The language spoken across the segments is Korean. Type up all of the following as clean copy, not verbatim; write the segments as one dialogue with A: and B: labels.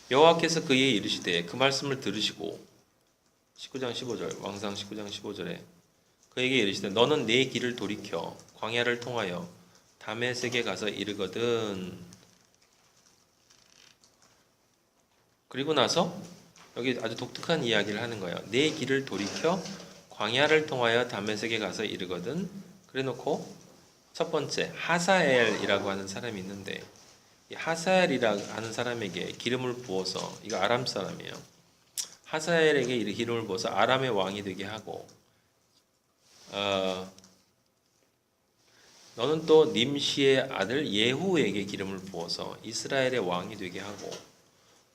A: 여호와께서 그에게 이르시되 그 말씀을 들으시고 19장 15절 왕상 19장 15절에 그에게 이르시되 너는 내 길을 돌이켜 광야를 통하여 다메섹에 가서 이르거든. 그리고 나서 여기 아주 독특한 이야기를 하는 거예요. 내 길을 돌이켜 광야를 통하여 다메섹에 가서 이르거든. 그래놓고 첫 번째 하사엘이라고 하는 사람이 있는데 이 하사엘이라고 하는 사람에게 기름을 부어서 이거 아람 사람이에요. 하사엘에게 기름을 부어서 아람의 왕이 되게 하고 너는 또 님시의 아들 예후에게 기름을 부어서 이스라엘의 왕이 되게 하고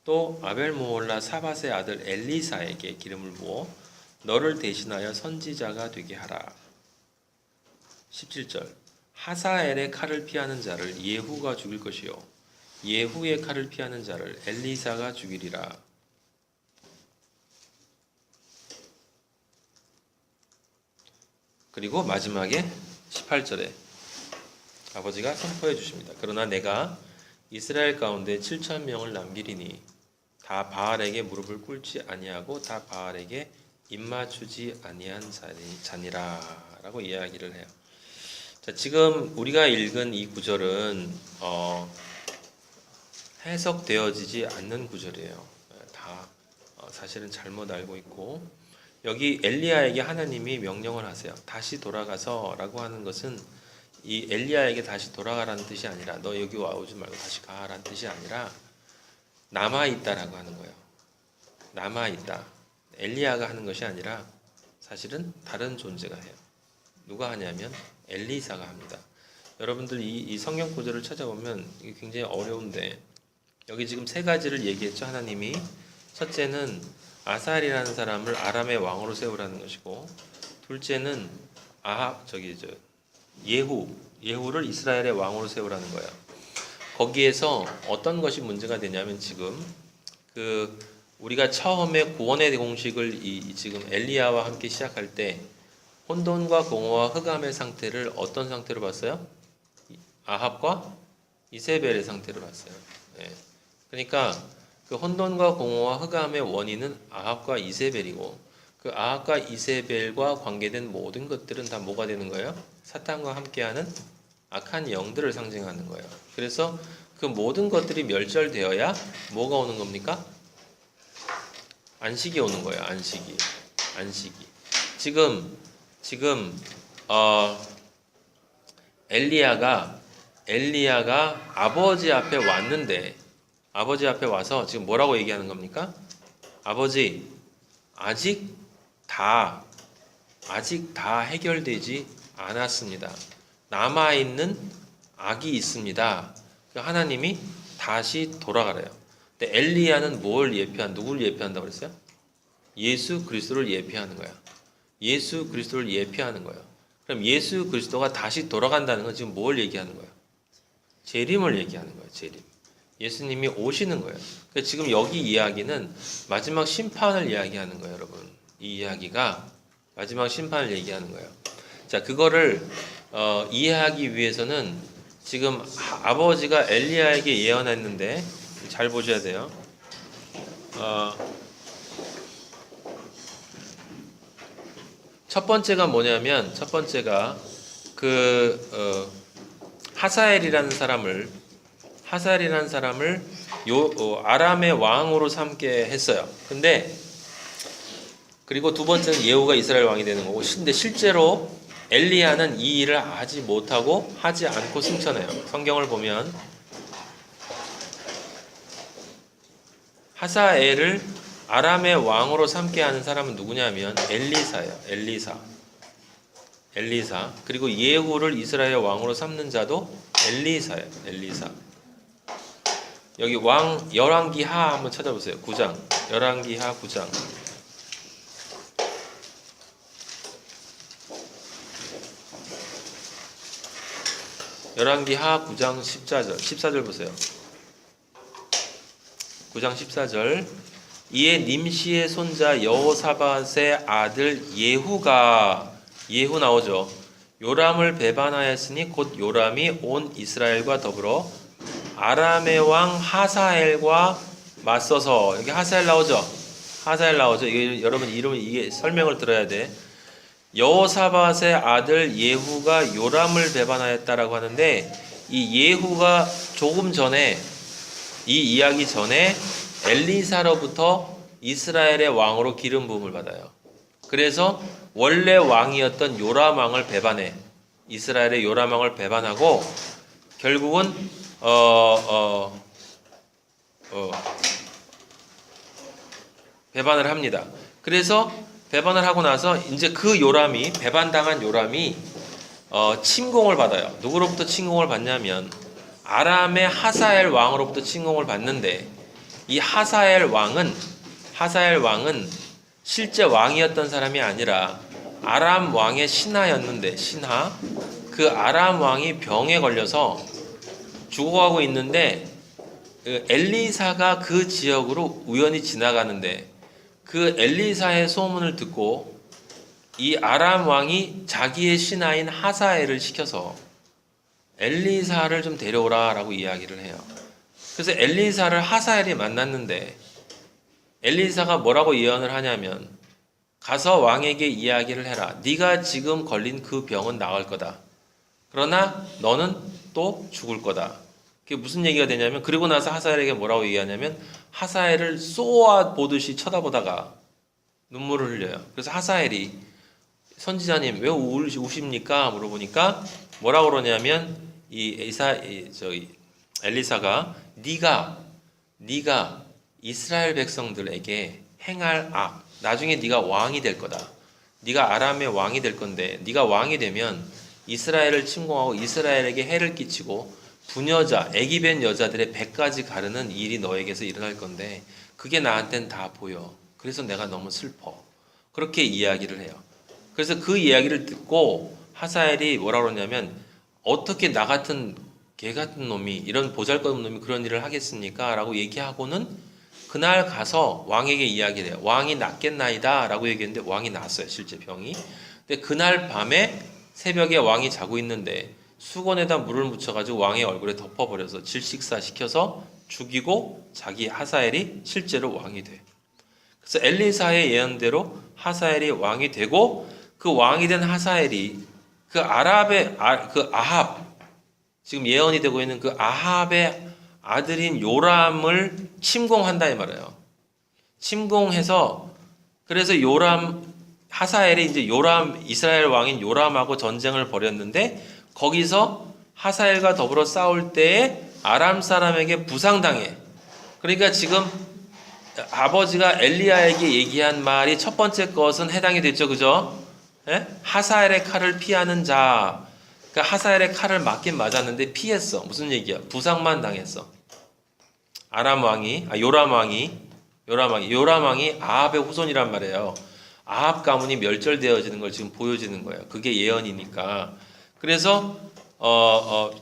A: 또 아벨모홀라 사밧의 아들 엘리사에게 기름을 부어 너를 대신하여 선지자가 되게 하라. 17절 하사엘의 칼을 피하는 자를 예후가 죽일 것이요 예후의 칼을 피하는 자를 엘리사가 죽이리라. 그리고 마지막에 18절에 아버지가 선포해 주십니다. 그러나 내가 이스라엘 가운데 7,000명을 남기리니 다 바알에게 무릎을 꿇지 아니하고 다 바알에게 입맞추지 아니한 자니라 라고 이야기를 해요. 자, 지금 우리가 읽은 이 구절은 해석되어지지 않는 구절이에요. 다 사실은 잘못 알고 있고 여기 엘리야에게 하나님이 명령을 하세요. 다시 돌아가서 라고 하는 것은 이 엘리야에게 다시 돌아가라는 뜻이 아니라 너 여기 와오지 말고 다시 가라는 뜻이 아니라 남아있다라고 하는 거예요. 남아있다. 엘리야가 하는 것이 아니라 사실은 다른 존재가 해요. 누가 하냐면 엘리사가 합니다. 여러분들 이 성경 구절을 찾아보면 이게 굉장히 어려운데 여기 지금 세 가지를 얘기했죠. 하나님이 첫째는 아살이라는 사람을 아람의 왕으로 세우라는 것이고 둘째는 예후를 이스라엘의 왕으로 세우라는 거예요. 거기에서 어떤 것이 문제가 되냐면 지금 우리가 처음에 구원의 공식을 지금 엘리야와 함께 시작할 때 혼돈과 공허와 흑암의 상태를 어떤 상태로 봤어요? 아합과 이세벨의 상태로 봤어요. 네. 그러니까 그 혼돈과 공허와 흑암의 원인은 아합과 이세벨이고 그 아합과 이세벨과 관계된 모든 것들은 다 뭐가 되는 거예요? 사탄과 함께하는 악한 영들을 상징하는 거예요. 그래서 그 모든 것들이 멸절되어야 뭐가 오는 겁니까? 안식이 오는 거예요. 안식이. 지금 엘리야가 아버지 앞에 왔는데 아버지 앞에 와서 지금 뭐라고 얘기하는 겁니까? 아버지 아직 다 해결되지 않았습니다. 남아있는 악이 있습니다. 하나님이 다시 돌아가래요. 근데 엘리야는 누구를 예표한다고 그랬어요? 예수 그리스도를 예표하는 거야. 예수 그리스도를 예표하는 거예요. 그럼 예수 그리스도가 다시 돌아간다는 건 지금 뭘 얘기하는 거예요? 재림을 얘기하는 거예요. 재림. 예수님이 오시는 거예요. 그러니까 지금 여기 이야기는 마지막 심판을 이야기하는 거예요, 여러분. 이 이야기가 마지막 심판을 얘기하는 거예요. 자, 그거를 이해하기 위해서는 지금 아버지가 엘리야에게 예언했는데 잘 보셔야 돼요. 첫 번째가 뭐냐면 하사엘이라는 사람을 아람의 왕으로 삼게 했어요. 그리고 두 번째는 예후가 이스라엘 왕이 되는 거고, 근데 실제로 엘리야는 이 일을 하지 않고 승천해요. 성경을 보면 하사엘을 아람의 왕으로 삼게 하는 사람은 누구냐면 엘리사예요. 엘리사. 그리고 예후를 이스라엘 왕으로 삼는 자도 엘리사예요. 엘리사. 여기 열왕기하 한번 찾아보세요. 9장. 열왕기하 9장. 열왕기하 9장 14절 보세요. 9장 14절. 이에 님시의 손자 여호사밧의 아들 예후 나오죠. 요람을 배반하였으니 곧 요람이 온 이스라엘과 더불어 아람의 왕 하사엘과 맞서서 여기 하사엘 나오죠? 하사엘 나오죠? 이게 여러분 이름 이게 설명을 들어야 돼. 여호사밧의 아들 예후가 요람을 배반하였다라고 하는데 이 예후가 조금 전에 이 이야기 전에 엘리사로부터 이스라엘의 왕으로 기름 부음을 받아요. 그래서 원래 왕이었던 요람 왕을 배반해. 이스라엘의 요람 왕을 배반하고 결국은 배반을 합니다. 그래서 배반을 하고 나서 이제 그 요람이 배반당한 요람이 침공을 받아요. 누구로부터 침공을 받냐면 아람의 하사엘 왕으로부터 침공을 받는데 이 하사엘 왕은 실제 왕이었던 사람이 아니라 아람 왕의 신하였는데 그 아람 왕이 병에 걸려서 죽어가고 있는데 엘리사가 그 지역으로 우연히 지나가는데 그 엘리사의 소문을 듣고 이 아람 왕이 자기의 신하인 하사엘을 시켜서 엘리사를 좀 데려오라라고 이야기를 해요. 그래서 엘리사를 하사엘이 만났는데 엘리사가 뭐라고 예언을 하냐면 가서 왕에게 이야기를 해라. 네가 지금 걸린 그 병은 나을 거다. 그러나 너는 또 죽을 거다. 그게 무슨 얘기가 되냐면 그리고 나서 하사엘에게 뭐라고 얘기하냐면 하사엘을 쏘아 보듯이 쳐다보다가 눈물을 흘려요. 그래서 하사엘이 선지자님 왜 우십니까? 물어보니까 뭐라고 그러냐면 엘리사가 네가 이스라엘 백성들에게 행할 악 나중에 네가 왕이 될 거다. 네가 아람의 왕이 될 건데 네가 왕이 되면 이스라엘을 침공하고 이스라엘에게 해를 끼치고 부녀자, 애기벤 여자들의 배까지 가르는 일이 너에게서 일어날 건데 그게 나한테는 다 보여. 그래서 내가 너무 슬퍼. 그렇게 이야기를 해요. 그래서 그 이야기를 듣고 하사엘이 뭐라고 그러냐면 어떻게 나 같은 개 같은 놈이 이런 보잘것없는 놈이 그런 일을 하겠습니까? 라고 얘기하고는 그날 가서 왕에게 이야기를 해요. 왕이 낫겠나이다 라고 얘기했는데 왕이 났어요. 실제 병이. 근데 그날 밤에 새벽에 왕이 자고 있는데 수건에다 물을 묻혀가지고 왕의 얼굴에 덮어버려서 질식사 시켜서 죽이고 자기 하사엘이 실제로 왕이 돼. 그래서 엘리사의 예언대로 하사엘이 왕이 되고 그 왕이 된 하사엘이 그 아합 지금 예언이 되고 있는 그 아합의 아들인 요람을 침공한다 이 말이에요. 침공해서 그래서 하사엘이 이제 이스라엘 왕인 요람하고 전쟁을 벌였는데 거기서 하사엘과 더불어 싸울 때에 아람 사람에게 부상당해. 그러니까 지금 아버지가 엘리야에게 얘기한 말이 첫 번째 것은 해당이 됐죠. 그죠? 예? 하사엘의 칼을 피하는 자. 그러니까 하사엘의 칼을 맞긴 맞았는데 피했어. 무슨 얘기야? 부상만 당했어. 요람 왕이 아합의 후손이란 말이에요. 아합 가문이 멸절되어지는 걸 지금 보여지는 거예요. 그게 예언이니까. 그래서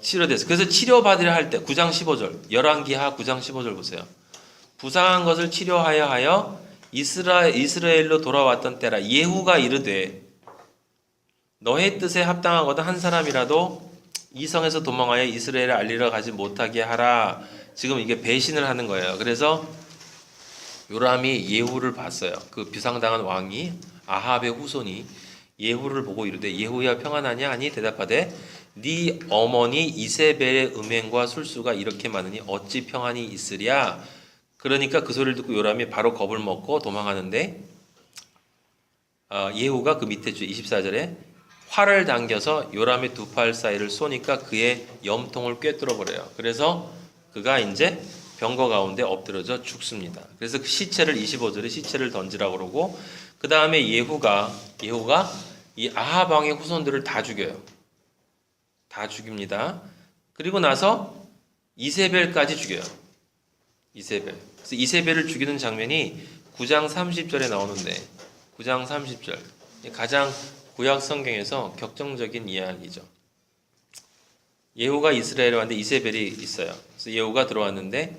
A: 치료됐어. 그래서 치료받으려 할 때 9장 15절 열왕기하 9장 15절 보세요. 부상한 것을 치료하여 하여 이스라엘로 돌아왔던 때라 예후가 이르되 너의 뜻에 합당하거든 한 사람이라도 이 성에서 도망하여 이스라엘을 알리러 가지 못하게 하라. 지금 이게 배신을 하는 거예요. 그래서 요람이 예후를 봤어요. 그 비상당한 왕이 아합의 후손이 예후를 보고 이르되 예후야 평안하냐 하니 대답하되 네 어머니 이세벨의 음행과 술수가 이렇게 많으니 어찌 평안이 있으랴. 그러니까 그 소리를 듣고 요람이 바로 겁을 먹고 도망하는데 예후가 그 밑에 24절에 활을 당겨서 요람의 두 팔 사이를 쏘니까 그의 염통을 꿰뚫어 버려요. 그래서 그가 이제 병거 가운데 엎드려져 죽습니다. 그래서 그 시체를 25절에 시체를 던지라고 그러고 그 다음에 예후가 이 아합 왕의 후손들을 다 죽여요. 다 죽입니다. 그리고 나서 이세벨까지 죽여요. 이세벨. 그래서 이세벨을 죽이는 장면이 9장 30절에 나오는데 9장 30절 가장 구약 성경에서 격정적인 이야기죠. 예후가 이스라엘에 왔는데 이세벨이 있어요. 그래서 예후가 들어왔는데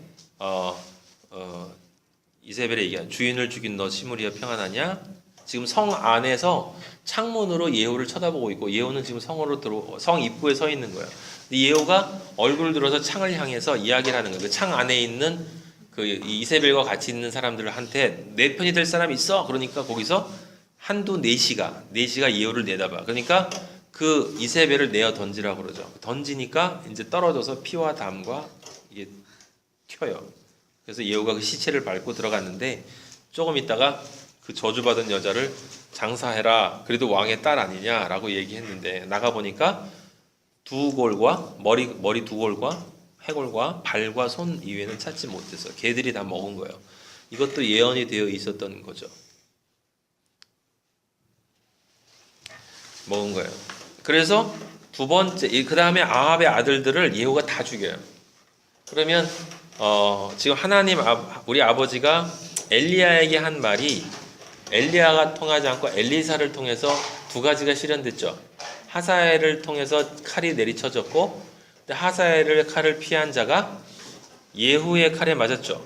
A: 이세벨이 얘기한 주인을 죽인 너 시므리여 평안하냐? 지금 성 안에서 창문으로 예후를 쳐다보고 있고 예후는 지금 성 입구에 서 있는 거예요. 근데 예후가 얼굴을 들어서 창을 향해서 이야기를 하는 거예요. 그 창 안에 있는 그 이세벨과 같이 있는 사람들한테 내 편이 될 사람 있어? 그러니까 거기서 한두 네시가 예후를 내다봐. 그러니까 그 이세벨을 내어 던지라고 그러죠. 던지니까 이제 떨어져서 피와 담과 이게 튀어요. 그래서 예후가 그 시체를 밟고 들어갔는데 조금 있다가 그 저주받은 여자를 장사해라. 그래도 왕의 딸 아니냐라고 얘기했는데 나가 보니까 두 골과 머리 두 골과 해골과 발과 손 이외에는 찾지 못해서 개들이 다 먹은 거예요. 이것도 예언이 되어 있었던 거죠. 먹은 거예요. 그래서 두 번째 그 다음에 아합의 아들들을 예후가 다 죽여요. 그러면 지금 하나님 우리 아버지가 엘리야에게 한 말이 엘리야가 통하지 않고 엘리사를 통해서 두 가지가 실현됐죠. 하사엘을 통해서 칼이 내리쳐졌고 하사엘의 칼을 피한 자가 예후의 칼에 맞았죠.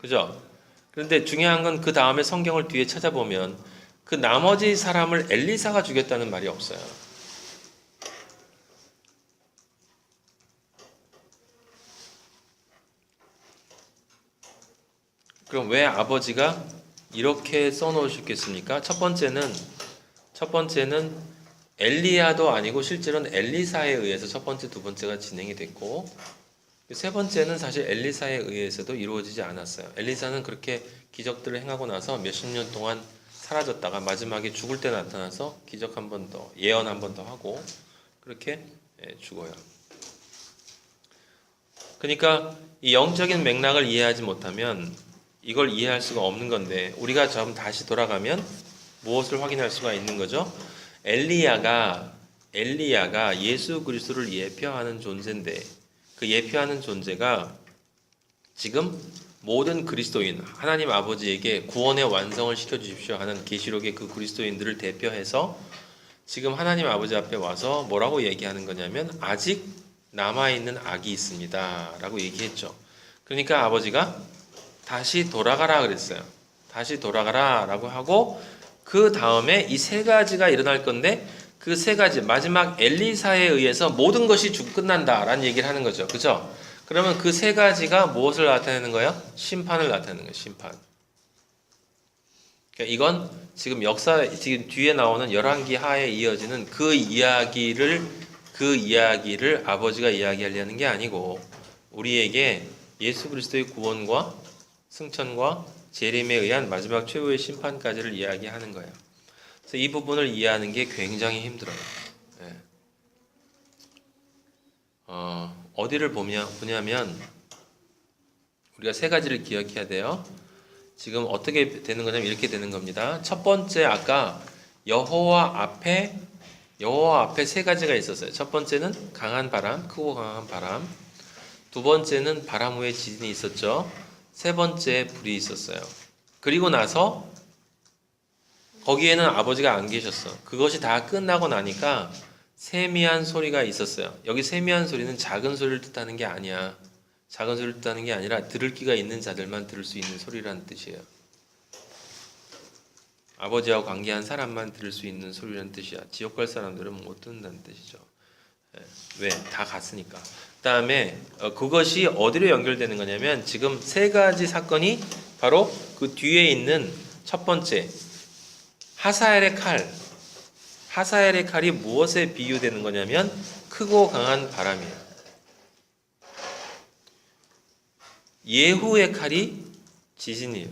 A: 그죠? 그런데 중요한 건 그 다음에 성경을 뒤에 찾아보면 그 나머지 사람을 엘리사가 죽였다는 말이 없어요. 그럼 왜 아버지가 이렇게 써놓으셨겠습니까? 첫 번째는 엘리야도 아니고 실제로는 엘리사에 의해서 첫 번째, 두 번째가 진행이 됐고 세 번째는 사실 엘리사에 의해서도 이루어지지 않았어요. 엘리사는 그렇게 기적들을 행하고 나서 몇십 년 동안 사라졌다가 마지막에 죽을 때 나타나서 기적 한 번 더, 예언 한 번 더 하고 그렇게 죽어요. 그러니까 이 영적인 맥락을 이해하지 못하면 이걸 이해할 수가 없는 건데 우리가 좀 다시 돌아가면 무엇을 확인할 수가 있는 거죠? 엘리야가 예수 그리스도를 예표하는 존재인데 그 예표하는 존재가 지금 모든 그리스도인 하나님 아버지에게 구원의 완성을 시켜주십시오 하는 계시록의 그 그리스도인들을 대표해서 지금 하나님 아버지 앞에 와서 뭐라고 얘기하는 거냐면 아직 남아있는 악이 있습니다 라고 얘기했죠. 그러니까 아버지가 다시 돌아가라 그랬어요. 다시 돌아가라 라고 하고 그 다음에 이 세 가지가 일어날 건데 그 세 가지 마지막 엘리사에 의해서 모든 것이 끝난다 라는 얘기를 하는 거죠. 그죠? 그러면 그 세 가지가 무엇을 나타내는 거예요? 심판을 나타내는 거예요. 심판. 그러니까 이건 지금 지금 뒤에 나오는 열왕기 하에 이어지는 그 이야기를 아버지가 이야기하려는 게 아니고 우리에게 예수 그리스도의 구원과 승천과 재림에 의한 마지막 최후의 심판까지를 이야기하는 거예요. 그래서 이 부분을 이해하는 게 굉장히 힘들어요. 네. 어디를 보냐면 우리가 세 가지를 기억해야 돼요. 지금 어떻게 되는 거냐면 이렇게 되는 겁니다. 첫 번째 아까 여호와 앞에 세 가지가 있었어요. 첫 번째는 강한 바람, 크고 강한 바람. 두 번째는 바람 후에 지진이 있었죠. 세 번째 불이 있었어요. 그리고 나서 거기에는 아버지가 안 계셨어. 그것이 다 끝나고 나니까 세미한 소리가 있었어요. 여기 세미한 소리는 작은 소리를 뜻하는 게 아니야. 작은 소리를 뜻하는 게 아니라 들을 귀가 있는 자들만 들을 수 있는 소리라는 뜻이에요. 아버지와 관계한 사람만 들을 수 있는 소리라는 뜻이야. 지옥 갈 사람들은 못 듣는다는 뜻이죠. 왜? 다 갔으니까. 그 다음에 그것이 어디로 연결되는 거냐면 지금 세 가지 사건이 바로 그 뒤에 있는 첫 번째 하사엘의 칼이 무엇에 비유되는 거냐면 크고 강한 바람이에요. 예후의 칼이 지진이에요.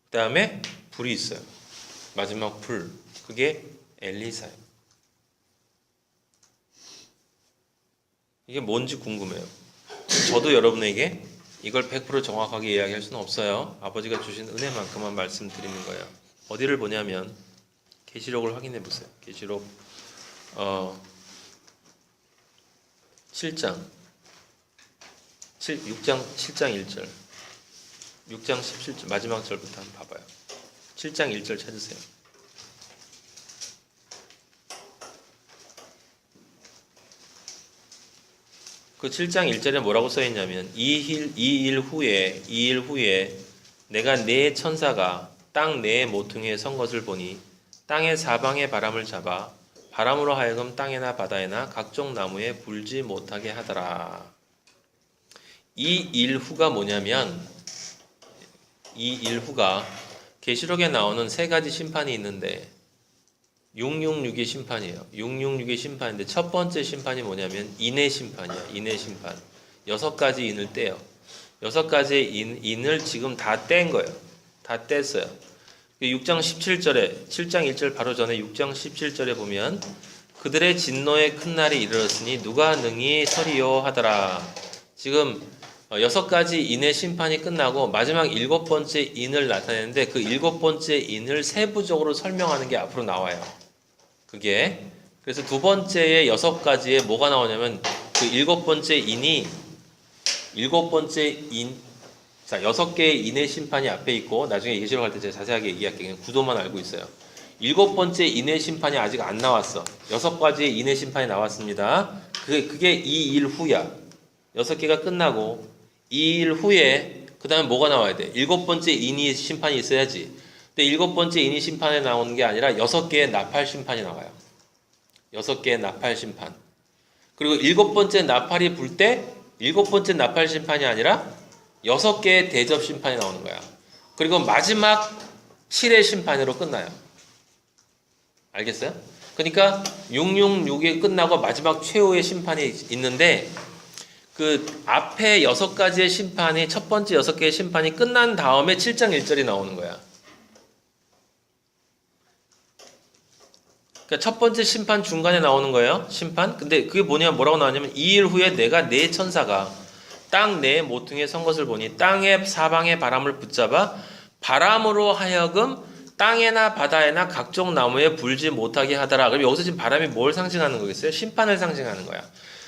A: 그 다음에 불이 있어요. 마지막 불. 그게 엘리사예요. 이게 뭔지 궁금해요. 저도 여러분에게 이걸 100% 정확하게 이야기할 수는 없어요. 아버지가 주신 은혜만큼만 말씀드리는 거예요. 어디를 보냐면 계시록을 확인해 보세요. 계시록 6장 7장 1절 6장 17절 마지막 절부터 한번 봐봐요. 7장 1절 찾으세요. 그 7장 1절에 뭐라고 써있냐면 이 일 후에 내가 네 천사가 땅 네 모퉁이에 선 것을 보니 땅의 사방의 바람을 잡아 바람으로 하여금 땅에나 바다에나 각종 나무에 불지 못하게 하더라. 이 일후가 뭐냐면 이 일후가 계시록에 나오는 세 가지 심판이 있는데 666의 심판이에요. 666의 심판인데 첫 번째 심판이 뭐냐면 인의 심판이야. 인의 심판. 6가지 인을 떼요. 6가지의 인을 지금 다 뗀 거예요. 다 뗐어요. 6장 17절에 7장 1절 바로 전에 6장 17절에 보면 그들의 진노의 큰 날이 이르렀으니 누가 능히 서리요 하더라. 지금 6가지 인의 심판이 끝나고 마지막 7번째 인을 나타내는데 그 7번째 인을 세부적으로 설명하는 게 앞으로 나와요. 그게 그래서 두 번째의 6가지에 뭐가 나오냐면 그 7번째 인이 7번째 인, 자 6개의 인의 심판이 앞에 있고 나중에 계시록 할 때 제가 자세하게 얘기할게요. 그냥 구도만 알고 있어요. 7번째 인의 심판이 아직 안 나왔어. 6가지의 인의 심판이 나왔습니다. 그게 이 일 후야. 6개가 끝나고 이 일 후에 그 다음에 뭐가 나와야 돼? 7번째 인이 심판이 있어야지. 근데 7번째 인이 심판에 나오는 게 아니라 6개의 나팔 심판이 나와요. 6개의 나팔 심판. 그리고 7번째 나팔이 불 때 7번째 나팔 심판이 아니라 6개의 대접 심판이 나오는 거야. 그리고 마지막 7의 심판으로 끝나요. 알겠어요? 그러니까 666이 끝나고 마지막 최후의 심판이 있는데 그 앞에 6가지의 심판이 첫 번째 6개의 심판이 끝난 다음에 7장 1절이 나오는 거야. 그러니까 첫 번째 심판 중간에 나오는 거예요. 심판. 근데 그게 뭐라고 나왔냐면 이 일 후에 내가 네 천사가 땅 네 모퉁이에 선 것을 보니 땅의 사방의 바람을 붙잡아 바람으로 하여금 땅에나 바다에나 각종 나무에 불지 못하게 하더라. 그럼 여기서 지금 바람이 뭘 상징하는 거겠어요? 심판을 상징하는 거야.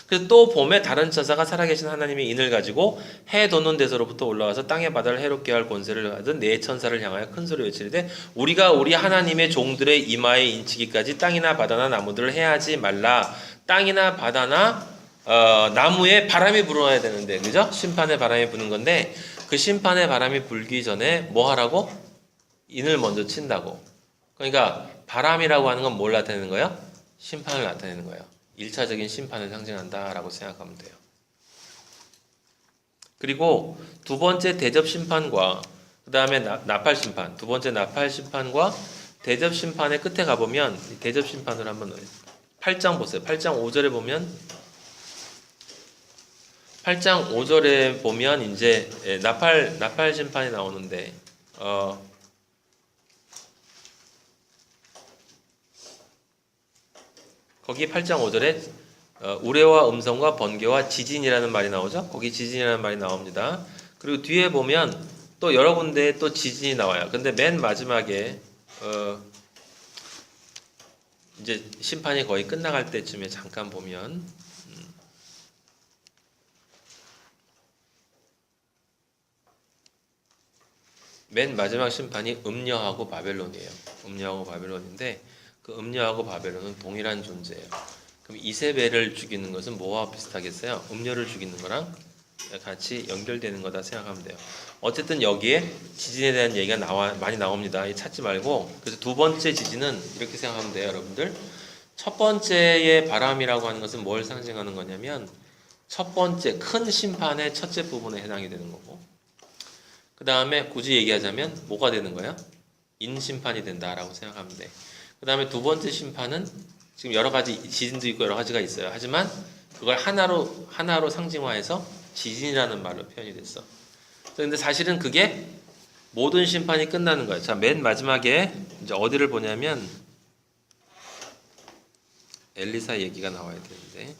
A: 그래서 또 봄에 다른 천사가 살아계신 하나님의 인을 가지고 해 돋는 데서로부터 올라와서 땅의 바다를 해롭게 할 권세를 가진 네 천사를 향하여 큰 소리 외치되 우리가 우리 하나님의 종들의 이마에 인치기까지 땅이나 바다나 나무들을 해하지 말라. 땅이나 바다나 나무에 바람이 불어야 되는데 그죠? 심판의 바람이 부는 건데 그 심판의 바람이 불기 전에 뭐 하라고? 인을 먼저 친다고. 그러니까 바람이라고 하는 건 뭘 나타내는 거예요? 심판을 나타내는 거예요. 1차적인 심판을 상징한다라고 생각하면 돼요. 그리고 두 번째 대접 심판과 그 다음에 나팔 심판, 두 번째 나팔 심판과 대접 심판의 끝에 가보면 대접 심판을 한번 8장 보세요. 8장 5절에 보면 8장 5절에 보면 이제 나팔 심판이 나오는데 거기 8장 5절에 우레와 음성과 번개와 지진이라는 말이 나오죠. 거기 지진이라는 말이 나옵니다. 그리고 뒤에 보면 또 여러 군데에 또 지진이 나와요. 근데 맨 마지막에 이제 심판이 거의 끝나갈 때쯤에 잠깐 보면 맨 마지막 심판이 음녀하고 바벨론이에요. 음녀하고 바벨론인데 그 음녀하고 바벨론은 동일한 존재예요. 그럼 이세벨을 죽이는 것은 뭐와 비슷하겠어요? 음녀를 죽이는 거랑 같이 연결되는 거다 생각하면 돼요. 어쨌든 여기에 지진에 대한 얘기가 많이 나옵니다. 찾지 말고. 그래서 두 번째 지진은 이렇게 생각하면 돼요, 여러분들. 첫 번째의 바람이라고 하는 것은 뭘 상징하는 거냐면 첫 번째 큰 심판의 첫째 부분에 해당이 되는 거고 그 다음에 굳이 얘기하자면 뭐가 되는 거예요? 인심판이 된다라고 생각하면 돼. 그 다음에 두 번째 심판은 지금 여러 가지 지진도 있고 여러 가지가 있어요. 하지만 그걸 하나로 상징화해서 지진이라는 말로 표현이 됐어. 그런데 사실은 그게 모든 심판이 끝나는 거예요. 자, 맨 마지막에 이제 어디를 보냐면 엘리사 얘기가 나와야 되는데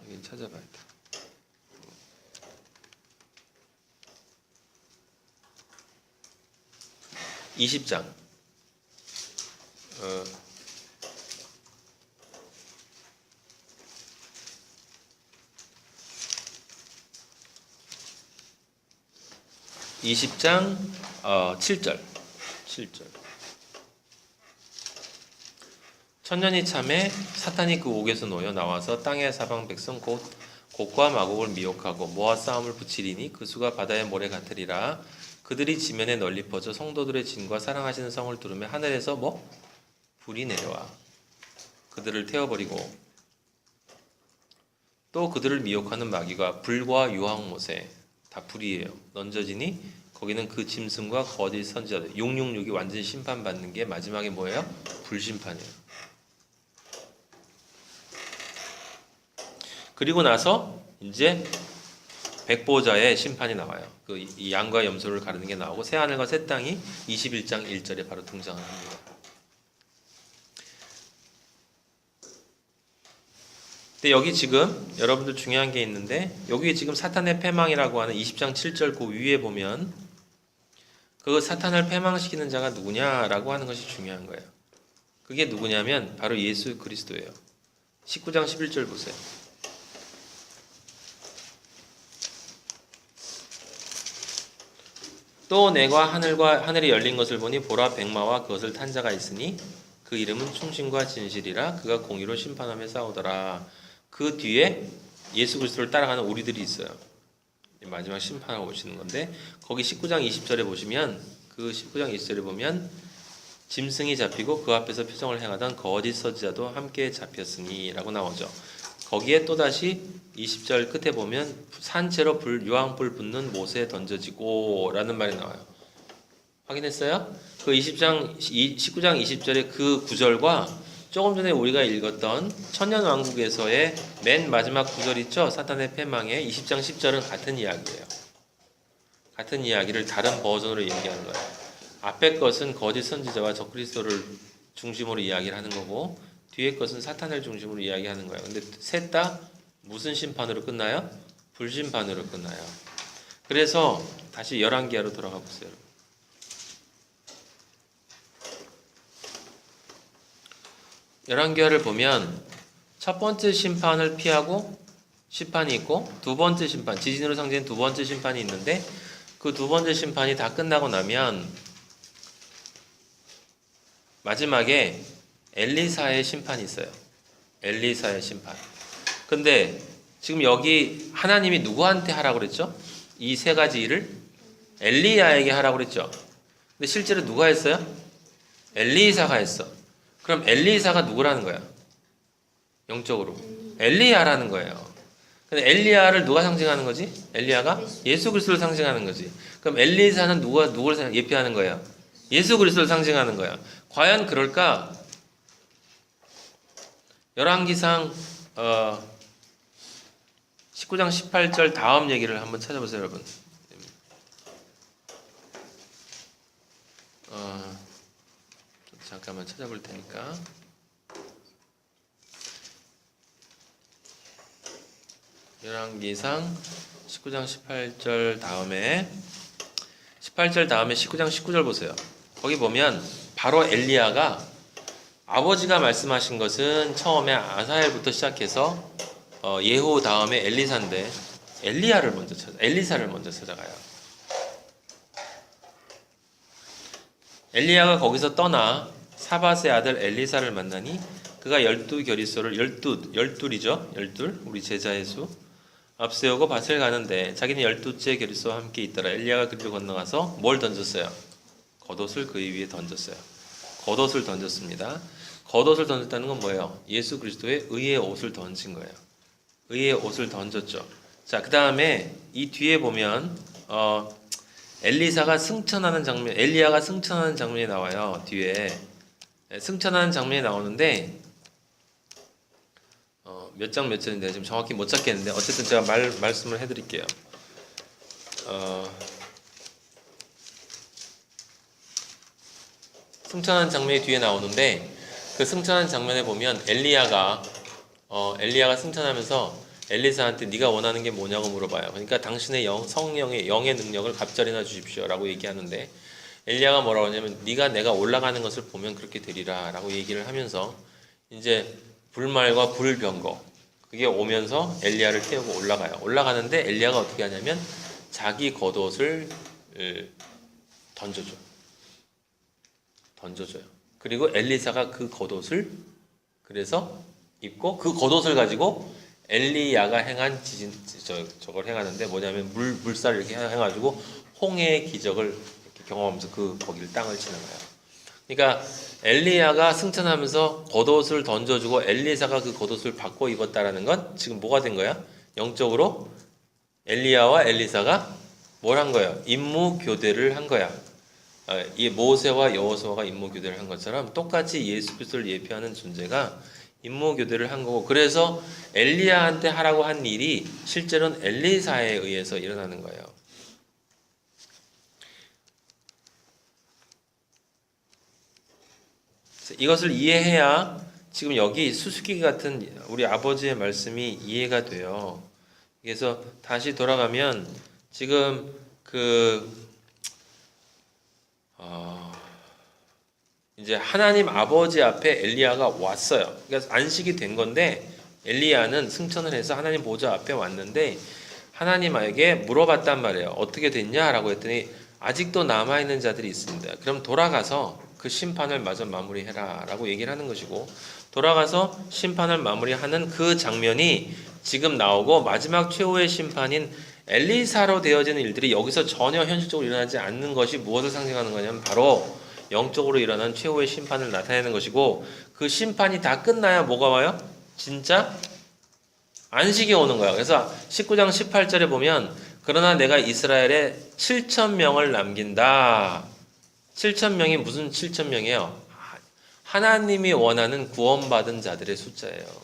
A: 여기 찾아봐야 돼. 20장 20장 7절 천년이 참에 사탄이 그 옥에서 놓여 나와서 땅의 사방 백성 곧 곡과 마곡을 미혹하고 모아 싸움을 붙이리니 그 수가 바다의 모래 같으리라. 그들이 지면에 널리 퍼져 성도들의 진과 사랑하시는 성을 두르며 하늘에서 불이 내려와 그들을 태워버리고 또 그들을 미혹하는 마귀가 불과 유황못에 다 불이에요. 던져지니 거기는 그 짐승과 거짓 선지자들 666이 완전히 심판받는 게 마지막에 뭐예요? 불심판이에요. 그리고 나서 이제 백보자의 심판이 나와요. 이 양과 염소를 가르는 게 나오고 새하늘과 새 땅이 21장 1절에 바로 등장을 합니다. 근데 여기 지금 여러분들 중요한 게 있는데 여기 지금 사탄의 패망이라고 하는 20장 7절 그 위에 보면 그 사탄을 패망시키는 자가 누구냐라고 하는 것이 중요한 거예요. 그게 누구냐면 바로 예수 그리스도예요. 19장 11절 보세요. 또 내가 하늘이 열린 것을 보니 보라 백마와 그것을 탄 자가 있으니 그 이름은 충신과 진실이라 그가 공의로 심판하며 싸우더라. 그 뒤에 예수 그리스도를 따라가는 우리들이 있어요. 마지막 심판하고 오시는 건데 거기 19장 20절에 보시면 그 19장 20절에 보면 짐승이 잡히고 그 앞에서 표정을 행하던 거짓 선지자도 함께 잡혔으니 라고 나오죠. 거기에 또다시 20절 끝에 보면 산채로 유황불 붙는 못에 던져지고 라는 말이 나와요. 확인했어요? 그 19장 20절의 그 구절과 조금 전에 우리가 읽었던 천년왕국에서의 맨 마지막 구절 있죠? 사탄의 패망의 20장 10절은 같은 이야기예요. 같은 이야기를 다른 버전으로 얘기하는 거예요. 앞에 것은 거짓 선지자와 적그리스도를 중심으로 이야기를 하는 거고 뒤에 것은 사탄을 중심으로 이야기하는 거예요. 근데 셋 다 무슨 심판으로 끝나요? 불심판으로 끝나요. 그래서 다시 열왕기하로 돌아가 보세요. 열왕기하를 보면 첫 번째 심판을 피하고 심판이 있고 두 번째 심판, 지진으로 상징된 두 번째 심판이 있는데 그 두 번째 심판이 다 끝나고 나면 마지막에 엘리사의 심판이 있어요. 엘리사의 심판. 근데 지금 여기 하나님이 누구한테 하라고 그랬죠? 이 세 가지 일을 엘리야에게 하라고 그랬죠. 근데 실제로 누가 했어요? 엘리사가 했어. 그럼 엘리사가 누구라는 거야? 영적으로 엘리야라는 거예요. 근데 엘리야를 누가 상징하는 거지? 엘리야가 예수 그리스도를 상징하는 거지. 그럼 엘리사는 누구를 예표하는 거예요? 예수 그리스도를 상징하는 거야. 과연 그럴까? 열왕기상 19장 18절 다음 얘기를 한번 찾아보세요, 여러분. 잠깐만 찾아볼 테니까. 열왕기상 19장 18절 다음에 18절 다음에 19장 19절 보세요. 거기 보면 바로 엘리야가 아버지가 말씀하신 것은 처음에 아사엘부터 시작해서 예후 다음에 엘리사인데 엘리사를 먼저 찾아가요. 엘리야가 거기서 떠나 사밧의 아들 엘리사를 만나니 그가 12 열둘이죠. 우리 제자의 수 앞세우고 밭을 가는데 자기는 12째 겨릿수와 함께 있더라. 엘리야가 그리로 건너가서 뭘 던졌어요? 겉옷을 그의 위에 던졌어요. 겉옷을 던졌습니다. 겉옷을 던졌다는 건 뭐예요? 예수 그리스도의 의의 옷을 던진 거예요. 의의 옷을 던졌죠. 자, 그 다음에 이 뒤에 보면 엘리야가 승천하는 장면이 나와요. 뒤에 승천하는 장면이 나오는데 몇 절인데 지금 정확히 못 찾겠는데 어쨌든 제가 말씀을 해드릴게요. 승천하는 장면이 뒤에 나오는데 그 승천하는 장면에 보면 엘리야가 승천하면서 엘리사한테 네가 원하는 게 뭐냐고 물어봐요. 그러니까 당신의 성령의 영의 능력을 갑자리나 주십시오라고 얘기하는데 엘리야가 뭐라고 하냐면 네가 내가 올라가는 것을 보면 그렇게 되리라라고 얘기를 하면서 이제 불말과 불병거 그게 오면서 엘리야를 태우고 올라가는데 엘리야가 어떻게 하냐면 자기 겉옷을 던져줘요. 그리고 엘리사가 그 겉옷을 그래서 입고 그 겉옷을 가지고 엘리야가 행한 저걸 행하는데 뭐냐면 물살을 이렇게 해가지고 홍해의 기적을 이렇게 경험하면서 그 거기를 땅을 치는 거예요. 그러니까 엘리야가 승천하면서 겉옷을 던져주고 엘리사가 그 겉옷을 바꿔 입었다라는 건 지금 뭐가 된 거야? 영적으로 엘리야와 엘리사가 뭘 한 거야? 임무 교대를 한 거야. 이 모세와 여호수아가 임무 교대를 한 것처럼 똑같이 예수 그리스도를 예표하는 존재가 임무 교대를 한 거고, 그래서 엘리야한테 하라고 한 일이 실제로는 엘리사에 의해서 일어나는 거예요. 이것을 이해해야 지금 여기 수수께끼 같은 우리 아버지의 말씀이 이해가 돼요. 그래서 다시 돌아가면 지금 이제 하나님 아버지 앞에 엘리야가 왔어요. 그러니까 안식이 된 건데 엘리야는 승천을 해서 하나님 보좌 앞에 왔는데 하나님에게 물어봤단 말이에요. 어떻게 됐냐라고 했더니 아직도 남아있는 자들이 있습니다. 그럼 돌아가서 그 심판을 마저 마무리해라 라고 얘기를 하는 것이고, 돌아가서 심판을 마무리하는 그 장면이 지금 나오고 마지막 최후의 심판인 엘리사로 되어지는 일들이 여기서 전혀 현실적으로 일어나지 않는 것이 무엇을 상징하는 거냐면 바로 영적으로 일어난 최후의 심판을 나타내는 것이고, 그 심판이 다 끝나야 뭐가 와요? 진짜 안식이 오는 거야. 그래서 19장 18절에 보면 그러나 내가 이스라엘에 7,000명을 남긴다. 7,000명이 무슨 7,000명이에요? 하나님이 원하는 구원받은 자들의 숫자예요.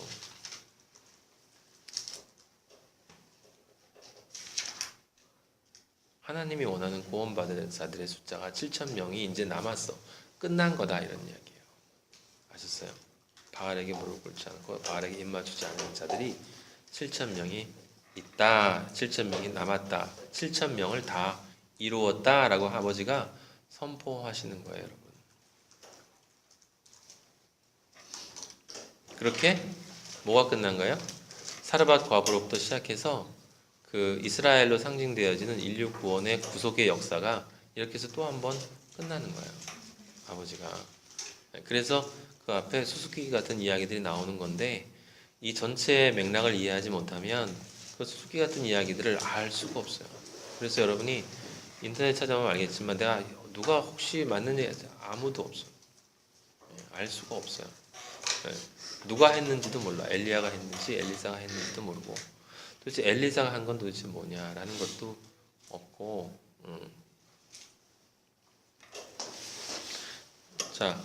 A: 하나님이 원하는 구원받은 자들의 숫자가 7,000명이 이제 남았어. 끝난 거다 이런 이야기예요. 아셨어요? 바알에게 무릎 꿇지 않고 바알에게 입 맞추지 않는 자들이 7,000명이 있다. 7,000명이 남았다. 7,000명을 다 이루었다라고 아버지가 선포하시는 거예요, 여러분. 그렇게 뭐가 끝난 거예요? 사르밧 과부로부터 시작해서 그 이스라엘로 상징되어지는 인류 구원의 구속의 역사가 이렇게 해서 또 한 번 끝나는 거예요, 아버지가. 그래서 그 앞에 수수께끼 같은 이야기들이 나오는 건데 이 전체의 맥락을 이해하지 못하면 그 수수께끼 같은 이야기들을 알 수가 없어요. 그래서 여러분이 인터넷 찾아보면 알겠지만 내가 누가 혹시 맞는지 아무도 없어. 알 수가 없어요. 누가 했는지도 몰라. 엘리야가 했는지 엘리사가 했는지도 모르고 도대체 엘리사가 한 건 도대체 뭐냐라는 것도 없고. 자,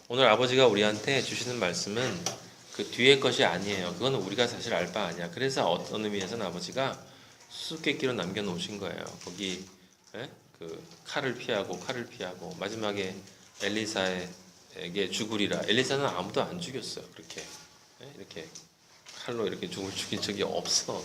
A: 오늘 아버지가 우리한테 주시는 말씀은 그 뒤의 것이 아니에요. 그건 우리가 사실 알 바 아니야. 그래서 어떤 의미에서는 아버지가 수수께끼로 남겨놓으신 거예요. 거기 그 칼을 피하고 마지막에 엘리사에게 죽으리라. 엘리사는 아무도 안 죽였어요. 이렇게 칼로 이렇게 죽인 적이 없어.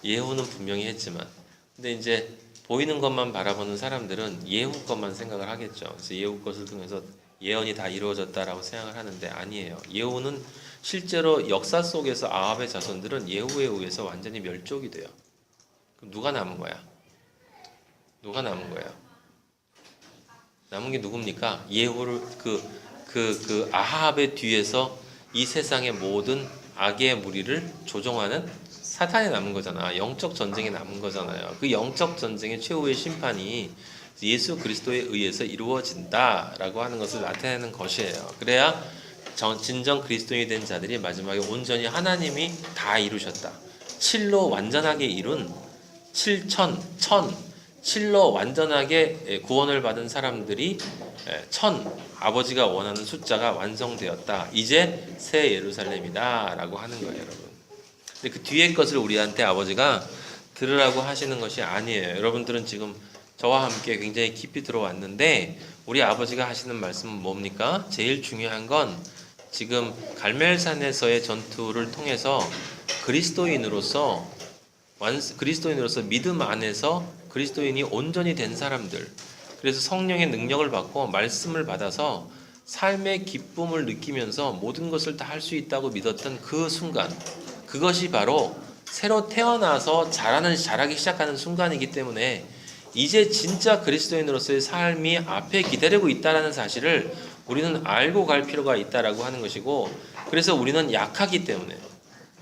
A: 예후는 분명히 했지만, 근데 이제 보이는 것만 바라보는 사람들은 예후 것만 생각을 하겠죠. 그래서 예후 것을 통해서 예언이 다 이루어졌다라고 생각을 하는데 아니에요. 예후는 실제로 역사 속에서 아합의 자손들은 예후에 의해서 완전히 멸족이 돼요. 그럼 누가 남은 거야? 누가 남은 거예요? 남은 게 누굽니까? 예후를 그 아합의 뒤에서 이 세상의 모든 악의 무리를 조종하는 사탄이 남은 거잖아. 영적 전쟁이 남은 거잖아요. 그 영적 전쟁의 최후의 심판이 예수 그리스도에 의해서 이루어진다라고 하는 것을 나타내는 것이에요. 그래야 진정 그리스도인이 된 자들이 마지막에 온전히 하나님이 다 이루셨다. 7로 완전하게 이룬 7로 완전하게 구원을 받은 사람들이 1000 아버지가 원하는 숫자가 완성되었다. 이제 새 예루살렘이다 라고 하는 거예요, 여러분. 근데 그 뒤에 것을 우리한테 아버지가 들으라고 하시는 것이 아니에요. 여러분들은 지금 저와 함께 굉장히 깊이 들어왔는데 우리 아버지가 하시는 말씀은 뭡니까? 제일 중요한 건 지금 갈멜산에서의 전투를 통해서 그리스도인으로서 믿음 안에서 그리스도인이 온전히 된 사람들, 그래서 성령의 능력을 받고 말씀을 받아서 삶의 기쁨을 느끼면서 모든 것을 다 할 수 있다고 믿었던 그 순간, 그것이 바로 새로 태어나서 자라기 시작하는 순간이기 때문에 이제 진짜 그리스도인으로서의 삶이 앞에 기다리고 있다는 사실을 우리는 알고 갈 필요가 있다라고 하는 것이고, 그래서 우리는 약하기 때문에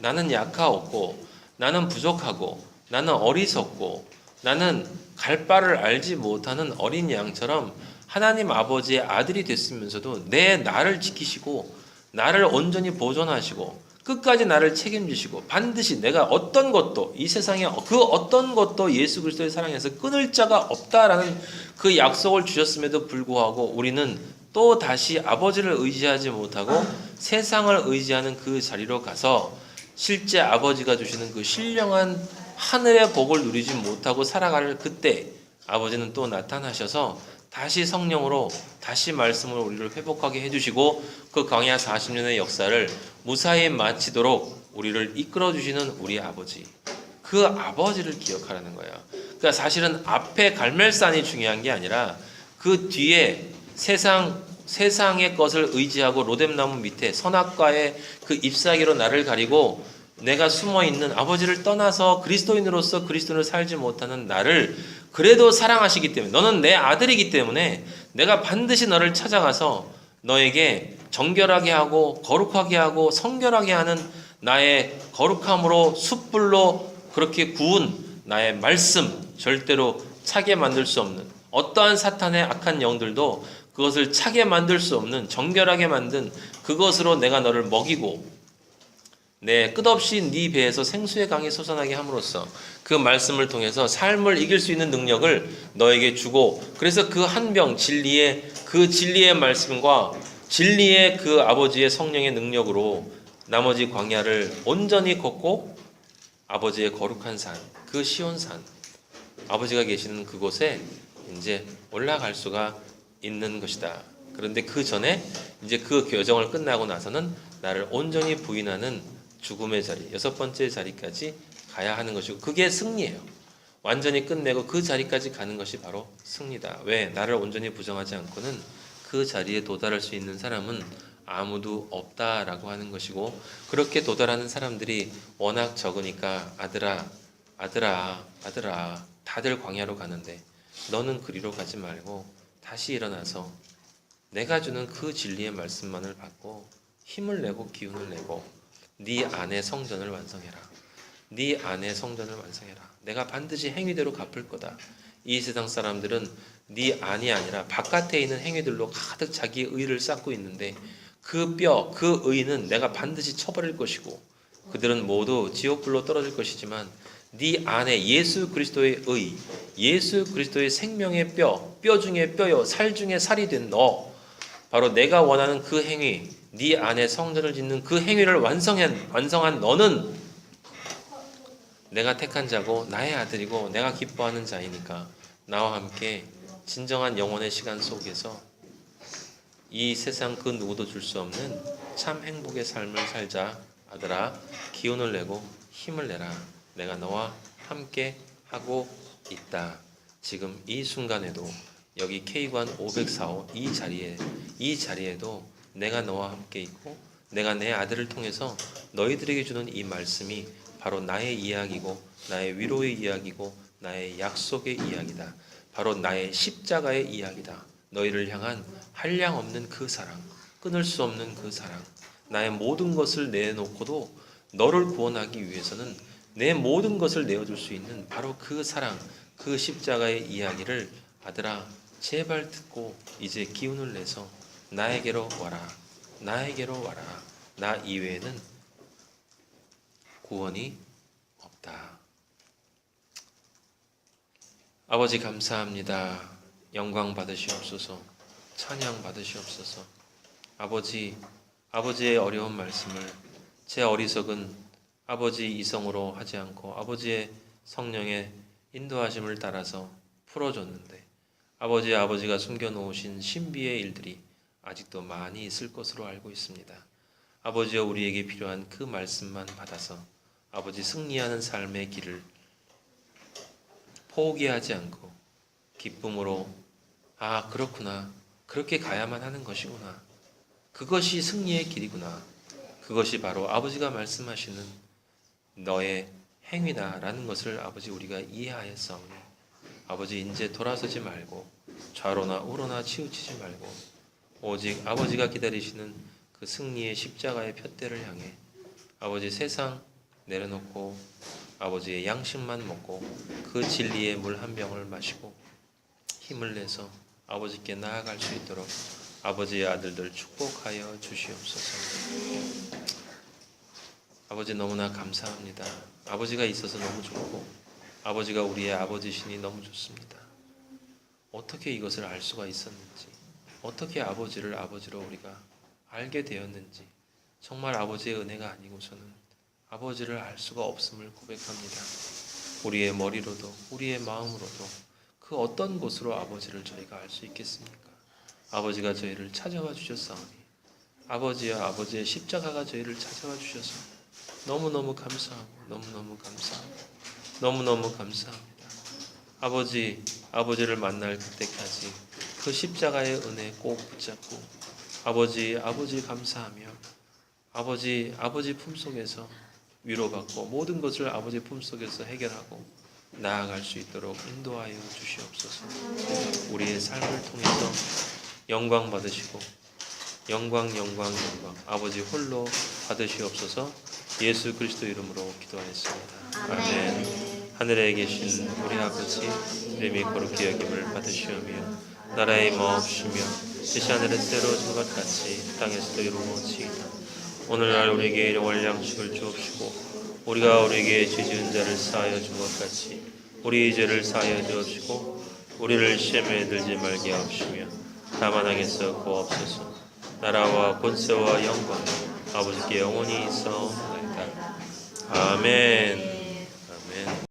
A: 나는 약하고 나는 부족하고 나는 어리석고 나는 갈 바를 알지 못하는 어린 양처럼 하나님 아버지의 아들이 됐으면서도 나를 지키시고 나를 온전히 보존하시고 끝까지 나를 책임지시고 반드시 내가 어떤 것도 이 세상에 그 어떤 것도 예수 그리스도의 사랑에서 끊을 자가 없다라는 그 약속을 주셨음에도 불구하고 우리는 또 다시 아버지를 의지하지 못하고 세상을 의지하는 그 자리로 가서 실제 아버지가 주시는 그 신령한 하늘의 복을 누리지 못하고 살아갈 그때 아버지는 또 나타나셔서 다시 성령으로 다시 말씀으로 우리를 회복하게 해주시고 그 광야 40년의 역사를 무사히 마치도록 우리를 이끌어 주시는 우리 아버지, 그 아버지를 기억하라는 거예요. 그러니까 사실은 앞에 갈멜산이 중요한 게 아니라 그 뒤에 세상의 것을 의지하고 로뎀나무 밑에 선악과의 그 잎사귀로 나를 가리고 내가 숨어있는 아버지를 떠나서 그리스도인으로서 그리스도인을 살지 못하는 나를 그래도 사랑하시기 때문에 너는 내 아들이기 때문에 내가 반드시 너를 찾아가서 너에게 정결하게 하고 거룩하게 하고 성결하게 하는 나의 거룩함으로 숯불로 그렇게 구운 나의 말씀 절대로 차게 만들 수 없는 어떠한 사탄의 악한 영들도 그것을 차게 만들 수 없는 정결하게 만든 그것으로 내가 너를 먹이고 끝없이 네 배에서 생수의 강이 솟아나게 함으로써 그 말씀을 통해서 삶을 이길 수 있는 능력을 너에게 주고 그래서 그 한 병 진리의 말씀과 진리의 그 아버지의 성령의 능력으로 나머지 광야를 온전히 걷고 아버지의 거룩한 산, 그 시온산, 아버지가 계시는 그곳에 이제 올라갈 수가 있는 것이다. 그런데 그 전에 이제 그 교정을 끝나고 나서는 나를 온전히 부인하는 죽음의 자리, 6번째 자리까지 가야 하는 것이고 그게 승리예요. 완전히 끝내고 그 자리까지 가는 것이 바로 승리다. 왜? 나를 온전히 부정하지 않고는 그 자리에 도달할 수 있는 사람은 아무도 없다라고 하는 것이고 그렇게 도달하는 사람들이 워낙 적으니까 아들아 다들 광야로 가는데 너는 그리로 가지 말고 다시 일어나서 내가 주는 그 진리의 말씀만을 받고 힘을 내고 기운을 내고 네 안에 성전을 완성해라. 네 안에 성전을 완성해라. 내가 반드시 행위대로 갚을 거다. 이 세상 사람들은 네 안이 아니라 바깥에 있는 행위들로 가득 자기의 의를 쌓고 있는데 그 의는 내가 반드시 쳐버릴 것이고 그들은 모두 지옥불로 떨어질 것이지만 네 안에 예수 그리스도의 의, 예수 그리스도의 생명의 뼈 중에 뼈요, 살 중에 살이 된 너, 바로 내가 원하는 그 행위, 네 안에 성전을 짓는 그 행위를 완성한 너는 내가 택한 자고 나의 아들이고 내가 기뻐하는 자이니까 나와 함께 진정한 영혼의 시간 속에서 이 세상 그 누구도 줄 수 없는 참 행복의 삶을 살자. 아들아, 기운을 내고 힘을 내라. 내가 너와 함께 하고 있다. 지금 이 순간에도 여기 K관 504호 이 자리에도 내가 너와 함께 있고 내가 내 아들을 통해서 너희들에게 주는 이 말씀이 바로 나의 이야기고 나의 위로의 이야기고 나의 약속의 이야기다. 바로 나의 십자가의 이야기다. 너희를 향한 한량 없는 그 사랑, 끊을 수 없는 그 사랑, 나의 모든 것을 내놓고도 너를 구원하기 위해서는 내 모든 것을 내어줄 수 있는 바로 그 사랑, 그 십자가의 이야기를 아들아 제발 듣고 이제 기운을 내서 나에게로 와라. 나에게로 와라. 나 이외에는 구원이 없다. 아버지 감사합니다. 영광 받으시옵소서. 찬양 받으시옵소서. 아버지의 어려운 말씀을 제 어리석은 아버지 이성으로 하지 않고 아버지의 성령의 인도하심을 따라서 풀어줬는데 아버지가 숨겨놓으신 신비의 일들이 아직도 많이 있을 것으로 알고 있습니다. 아버지여 우리에게 필요한 그 말씀만 받아서 아버지 승리하는 삶의 길을 포기하지 않고 기쁨으로 그렇구나. 그렇게 가야만 하는 것이구나. 그것이 승리의 길이구나. 그것이 바로 아버지가 말씀하시는 너의 행위다라는 것을 아버지 우리가 이해하였사오니 아버지 이제 돌아서지 말고 좌로나 우로나 치우치지 말고 오직 아버지가 기다리시는 그 승리의 십자가의 푯대를 향해 아버지 세상 내려놓고 아버지의 양식만 먹고 그 진리의 물 한 병을 마시고 힘을 내서 아버지께 나아갈 수 있도록 아버지의 아들들 축복하여 주시옵소서. 아버지 너무나 감사합니다. 아버지가 있어서 너무 좋고 아버지가 우리의 아버지시니 너무 좋습니다. 어떻게 이것을 알 수가 있었는지, 어떻게 아버지를 아버지로 우리가 알게 되었는지, 정말 아버지의 은혜가 아니고서는 아버지를 알 수가 없음을 고백합니다. 우리의 머리로도 우리의 마음으로도 그 어떤 곳으로 아버지를 저희가 알 수 있겠습니까? 아버지가 저희를 찾아와 주셨사오니 아버지와 아버지의 십자가가 저희를 찾아와 주셔서 너무너무 감사하고 너무너무 감사하고 너무너무 감사합니다. 아버지를 만날 그때까지 그 십자가의 은혜 꼭 붙잡고 아버지 감사하며 아버지 품속에서 위로받고 모든 것을 아버지 품속에서 해결하고 나아갈 수 있도록 인도하여 주시옵소서. 우리의 삶을 통해서 영광 받으시고 영광 아버지 홀로 받으시옵소서. 예수 그리스도 이름으로 기도하였습니다. 아멘. 하늘에 계신 우리 아버지 이름이 거룩히 여김을 받으시오며 나라의 마옵시며 뜻이 하늘에서 이루어진 것 같이 땅에서도 이루어지이다. 오늘날 우리에게 일용할 양식을 주옵시고 우리가 우리에게 죄 지은 자를 사하여 준 것 같이 우리 죄를 사하여 주옵시고 우리를 시험에 들지 말게 하옵시며 다만 악에서 구하옵소서. 나라와 권세와 영광 아버지께 영원히 있사옵나이다. 아멘.